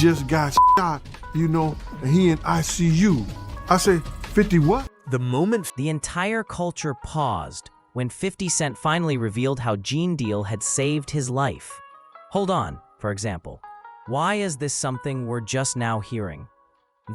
just got shot, and he in ICU. I say, 50 what? The moment The entire culture paused when 50 Cent finally revealed how Gene Deal had saved his life. Hold on, for example. Why is this something we're just now hearing?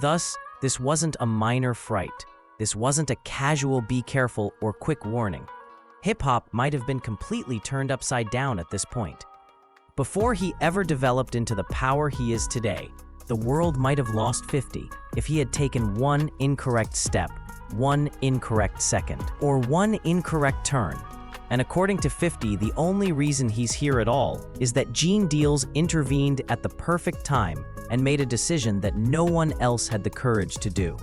Thus, this wasn't a minor fright. This wasn't a casual be careful or quick warning. Hip-hop might have been completely turned upside down at this point. Before he ever developed into the power he is today, the world might have lost 50 if he had taken one incorrect step, one incorrect second, or one incorrect turn. And according to 50, the only reason he's here at all is that Gene Deals intervened at the perfect time and made a decision that no one else had the courage to do.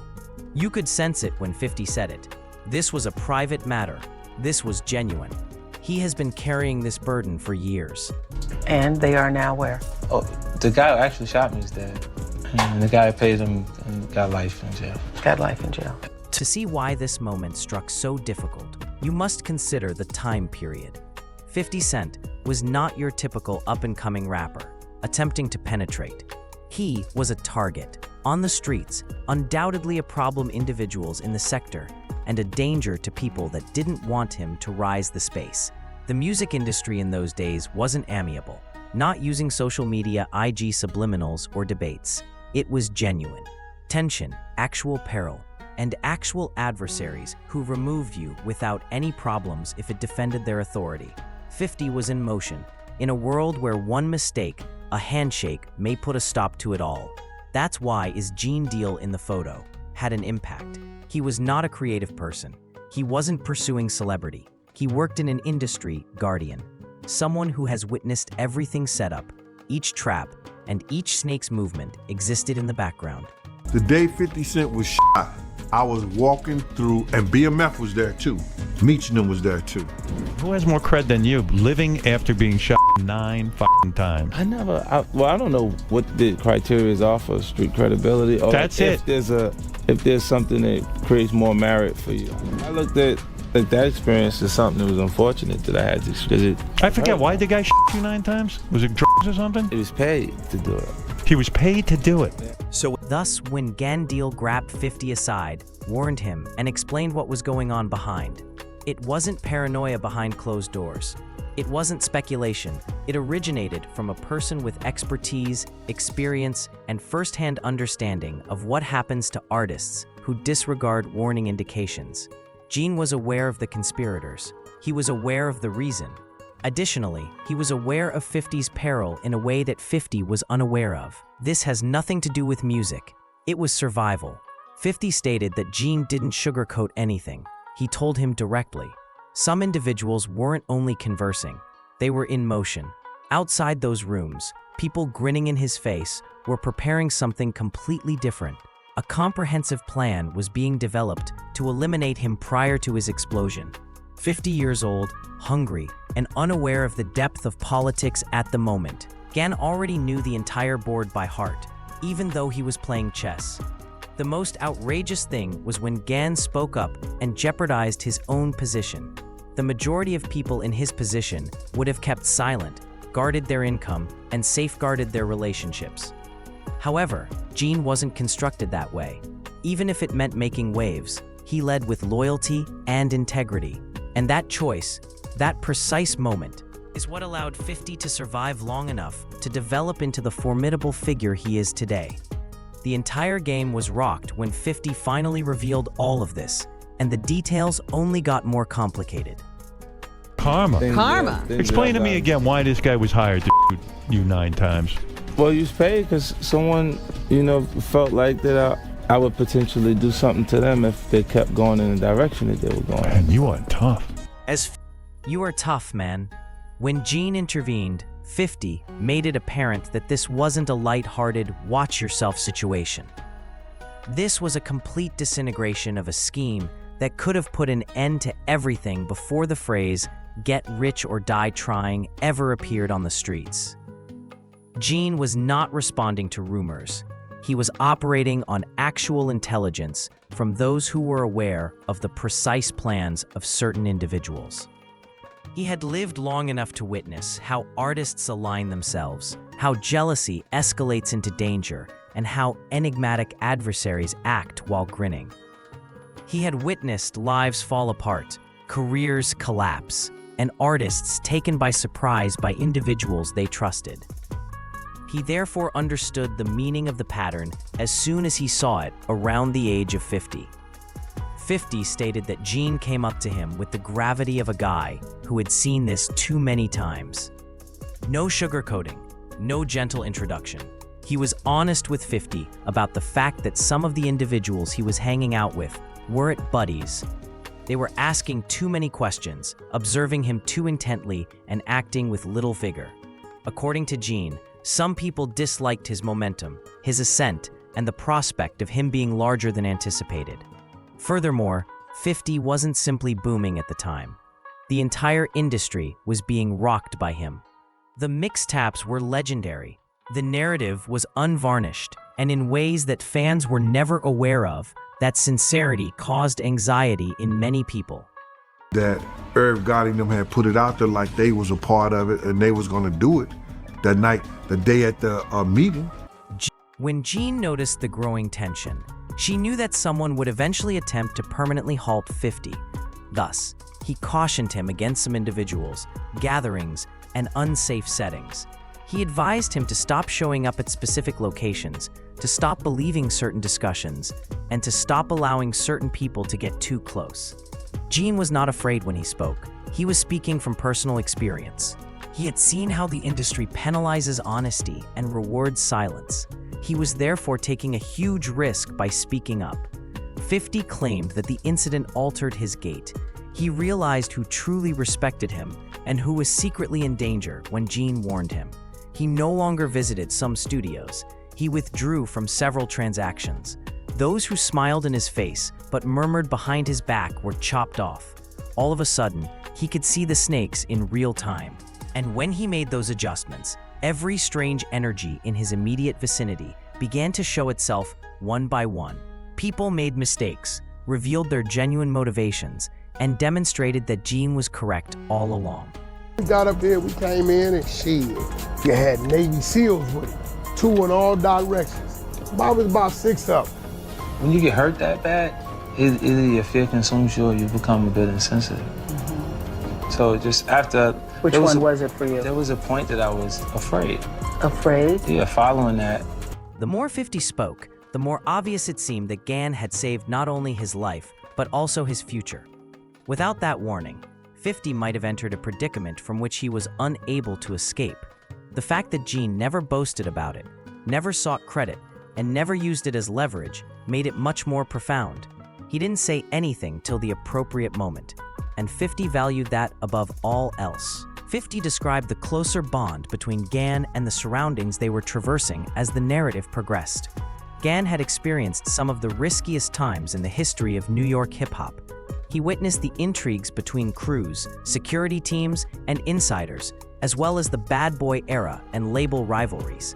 You could sense it when 50 said it. This was a private matter. This was genuine. He has been carrying this burden for years. And they are now where? Oh, the guy who actually shot me is dead. And the guy who paid him got life in jail. Got life in jail. To see why this moment struck so difficult, you must consider the time period. 50 Cent was not your typical up-and-coming rapper, attempting to penetrate. He was a target, on the streets, undoubtedly a problem individuals in the sector, and a danger to people that didn't want him to rise the space. The music industry in those days wasn't amiable, not using social media, IG subliminals, or debates. It was genuine. Tension, actual peril, and actual adversaries who removed you without any problems if it defended their authority. 50 was in motion, in a world where one mistake, a handshake, may put a stop to it all. That's why is Gene Deal in the photo had an impact. He was not a creative person. He wasn't pursuing celebrity. He worked in an industry guardian, someone who has witnessed everything set up, each trap, and each snake's movement existed in the background. The day 50 Cent was shot, I was walking through, and BMF was there too. Meechnam was there too. Who has more cred than you, living after being shot 9 fucking times? I don't know what the criteria are for street credibility. Or That's if it. If there's something that creates more merit for you. I looked at that experience as something that was unfortunate that I had to, because I forget, why the guy shot you 9 times? Was it drugs or something? it was paid to do it. He was paid to do it. So thus, when Gan Deal grabbed 50 aside, warned him, and explained what was going on behind, it wasn't paranoia behind closed doors. It wasn't speculation. It originated from a person with expertise, experience, and first-hand understanding of what happens to artists who disregard warning indications. Gene was aware of the conspirators. He was aware of the reason. Additionally, he was aware of 50's peril in a way that 50 was unaware of. This has nothing to do with music. It was survival. 50 stated that Gene didn't sugarcoat anything. He told him directly. Some individuals weren't only conversing, they were in motion. Outside those rooms, people grinning in his face were preparing something completely different. A comprehensive plan was being developed to eliminate him prior to his explosion. 50 years old, hungry, and unaware of the depth of politics at the moment, Gan already knew the entire board by heart, even though he was playing chess. The most outrageous thing was when Gan spoke up and jeopardized his own position. The majority of people in his position would have kept silent, guarded their income, and safeguarded their relationships. However, Gene wasn't constructed that way. Even if it meant making waves, he led with loyalty and integrity. And that choice, that precise moment, is what allowed 50 to survive long enough to develop into the formidable figure he is today. The entire game was rocked when 50 finally revealed all of this, and the details only got more complicated. Karma. Karma. Explain to me again why this guy was hired to shoot you 9 times. Well, you was paid because someone, felt like that I would potentially do something to them if they kept going in the direction that they were going. Man, you are tough. You are tough, man. When Gene intervened, 50 made it apparent that this wasn't a light-hearted, watch-yourself situation. This was a complete disintegration of a scheme that could have put an end to everything before the phrase, "get rich or die trying," ever appeared on the streets. Gene was not responding to rumors. He was operating on actual intelligence from those who were aware of the precise plans of certain individuals. He had lived long enough to witness how artists align themselves, how jealousy escalates into danger, and how enigmatic adversaries act while grinning. He had witnessed lives fall apart, careers collapse, and artists taken by surprise by individuals they trusted. He therefore understood the meaning of the pattern as soon as he saw it around the age of 50. 50 stated that Gene came up to him with the gravity of a guy who had seen this too many times. No sugarcoating, no gentle introduction. He was honest with 50 about the fact that some of the individuals he was hanging out with weren't buddies. They were asking too many questions, observing him too intently, and acting with little vigor. According to Gene, some people disliked his momentum, his ascent, and the prospect of him being larger than anticipated. Furthermore, 50 wasn't simply booming at the time. The entire industry was being rocked by him. The mixtapes were legendary. The narrative was unvarnished, and in ways that fans were never aware of, that sincerity caused anxiety in many people. That Irv Gotti and them had put it out there like they was a part of it and they was gonna do it that night, the day at the meeting. When Gene noticed the growing tension, she knew that someone would eventually attempt to permanently halt 50. Thus, he cautioned him against some individuals, gatherings, and unsafe settings. He advised him to stop showing up at specific locations, to stop believing certain discussions, and to stop allowing certain people to get too close. Gene was not afraid when he spoke. He was speaking from personal experience. He had seen how the industry penalizes honesty and rewards silence. He was therefore taking a huge risk by speaking up. 50 claimed that the incident altered his gait. He realized who truly respected him and who was secretly in danger when Gene warned him. He no longer visited some studios. He withdrew from several transactions. Those who smiled in his face but murmured behind his back were chopped off. All of a sudden, he could see the snakes in real time. And when he made those adjustments, every strange energy in his immediate vicinity began to show itself one by one. People made mistakes, revealed their genuine motivations, and demonstrated that Gene was correct all along. We got up there, we came in and shit. You had Navy SEALs with it, 2 in all directions. Was about 6 up. When you get hurt that bad, either your fear consumes you or you become a bit insensitive. So just after... Which one was it for you? There was a point that I was afraid. Afraid? Yeah, following that. The more 50 spoke, the more obvious it seemed that Gan had saved not only his life, but also his future. Without that warning, 50 might have entered a predicament from which he was unable to escape. The fact that Gene never boasted about it, never sought credit, and never used it as leverage made it much more profound. He didn't say anything till the appropriate moment, and 50 valued that above all else. 50 described the closer bond between Gan and the surroundings they were traversing as the narrative progressed. Gan had experienced some of the riskiest times in the history of New York hip-hop. He witnessed the intrigues between crews, security teams, and insiders, as well as the bad boy era and label rivalries.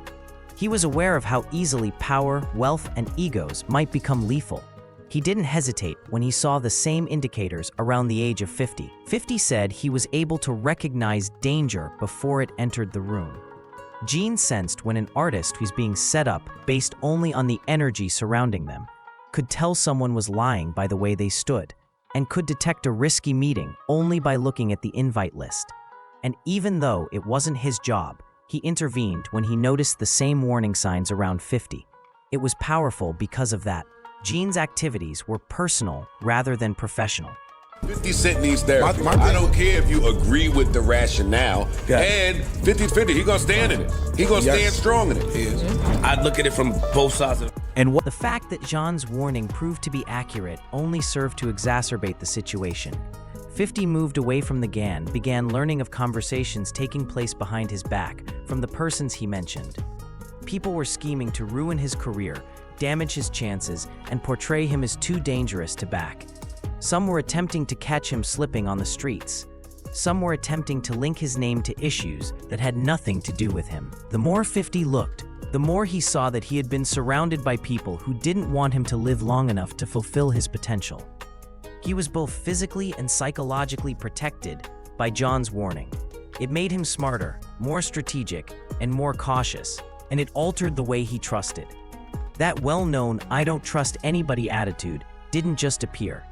He was aware of how easily power, wealth, and egos might become lethal. He didn't hesitate when he saw the same indicators around the age of 50. 50 said he was able to recognize danger before it entered the room. Gene sensed when an artist was being set up based only on the energy surrounding them, could tell someone was lying by the way they stood, and could detect a risky meeting only by looking at the invite list. And even though it wasn't his job, he intervened when he noticed the same warning signs around 50. It was powerful because of that. Gene's activities were personal rather than professional. 50 Cent needs therapy. I don't care if you agree with the rationale. And 50's 50, he gonna stand in it. He gonna stand strong in it. I look at it from both sides of it. And the fact that Jean's warning proved to be accurate only served to exacerbate the situation. 50 moved away from the Gan, began learning of conversations taking place behind his back from the persons he mentioned. People were scheming to ruin his career, damage his chances, and portray him as too dangerous to back. Some were attempting to catch him slipping on the streets. Some were attempting to link his name to issues that had nothing to do with him. The more 50 looked, the more he saw that he had been surrounded by people who didn't want him to live long enough to fulfill his potential. He was both physically and psychologically protected by John's warning. It made him smarter, more strategic, and more cautious, and it altered the way he trusted. That well-known "I don't trust anybody" attitude didn't just appear.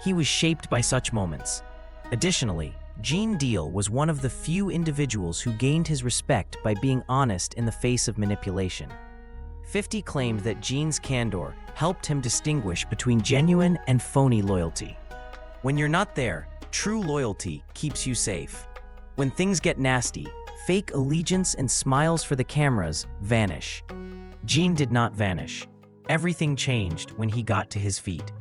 He was shaped by such moments. Additionally, Gene Deal was one of the few individuals who gained his respect by being honest in the face of manipulation. 50 claimed that Gene's candor helped him distinguish between genuine and phony loyalty. When you're not there, true loyalty keeps you safe. When things get nasty, fake allegiance and smiles for the cameras vanish. Gene did not vanish. Everything changed when he got to his feet.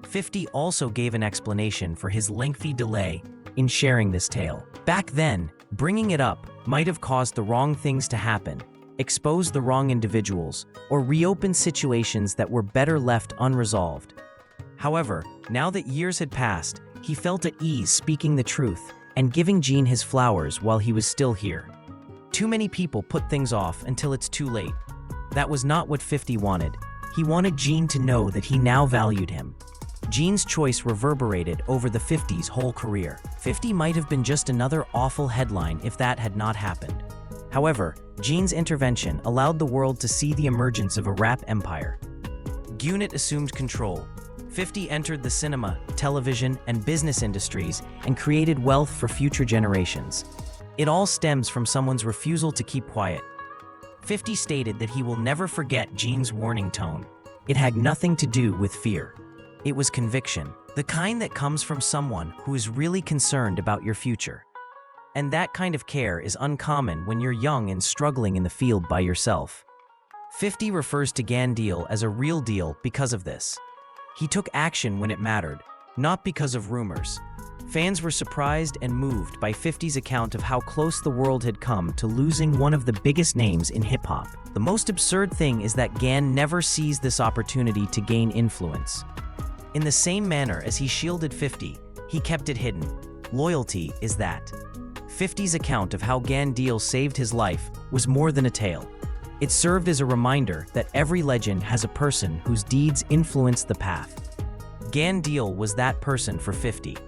50 also gave an explanation for his lengthy delay in sharing this tale. Back then, bringing it up might have caused the wrong things to happen, exposed the wrong individuals, or reopened situations that were better left unresolved. However, now that years had passed, he felt at ease speaking the truth and giving Gene his flowers while he was still here. Too many people put things off until it's too late. That was not what 50 wanted. He wanted Gene to know that he now valued him. Gene's choice reverberated over the 50's whole career. 50 might have been just another awful headline if that had not happened. However, Gene's intervention allowed the world to see the emergence of a rap empire. Gunit assumed control. 50 entered the cinema, television, and business industries and created wealth for future generations. It all stems from someone's refusal to keep quiet. 50 stated that he will never forget Gene's warning tone. It had nothing to do with fear. It was conviction, the kind that comes from someone who is really concerned about your future. And that kind of care is uncommon when you're young and struggling in the field by yourself. 50 refers to Gan Deal as a real deal because of this. He took action when it mattered, not because of rumors. Fans were surprised and moved by 50's account of how close the world had come to losing one of the biggest names in hip-hop. The most absurd thing is that Gan never seized this opportunity to gain influence. In the same manner as he shielded 50, he kept it hidden. Loyalty is that. 50's account of how Gan Deal saved his life was more than a tale. It served as a reminder that every legend has a person whose deeds influence the path. Gan Deal was that person for 50.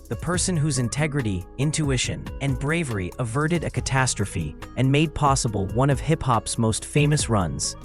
The person whose integrity, intuition, and bravery averted a catastrophe and made possible one of hip-hop's most famous runs.